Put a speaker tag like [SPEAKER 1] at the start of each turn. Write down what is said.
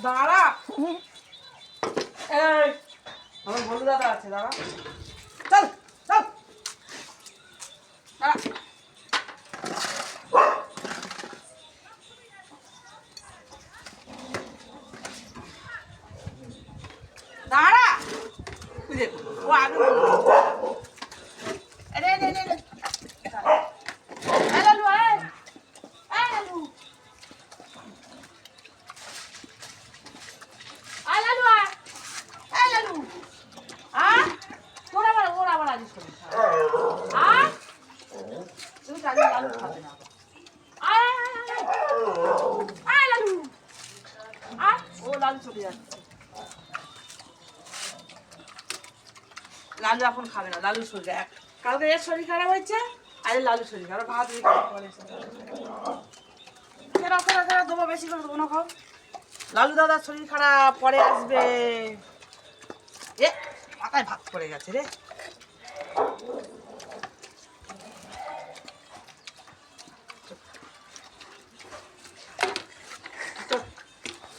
[SPEAKER 1] দাঁড়া, এই আমার বন্ধু দাদা আছে, দাঁড়া, চল চল, দাঁড়া। দাঁড়া, বুঝে ও আগে রে রে রে রে, এই লালু, এই লালু, এই লালু, এই লালু, ওরা আবার আজিস করে তুমি জানি লালু খাবে না। আয় লালু, ও লালু চলে যাচ্ছে। লালু এখন খাবে না, লালু শরীর কালকে এর শরীর খারাপ হয়েছে, আর লালু শরীর খারাপ, ভাত খেরা দেবো, বেশি করে দেবো না, খাও। লালু দাদার শরীর খারাপ, পরে আসবে। এ মাথায় ভাত পড়ে গেছে রে।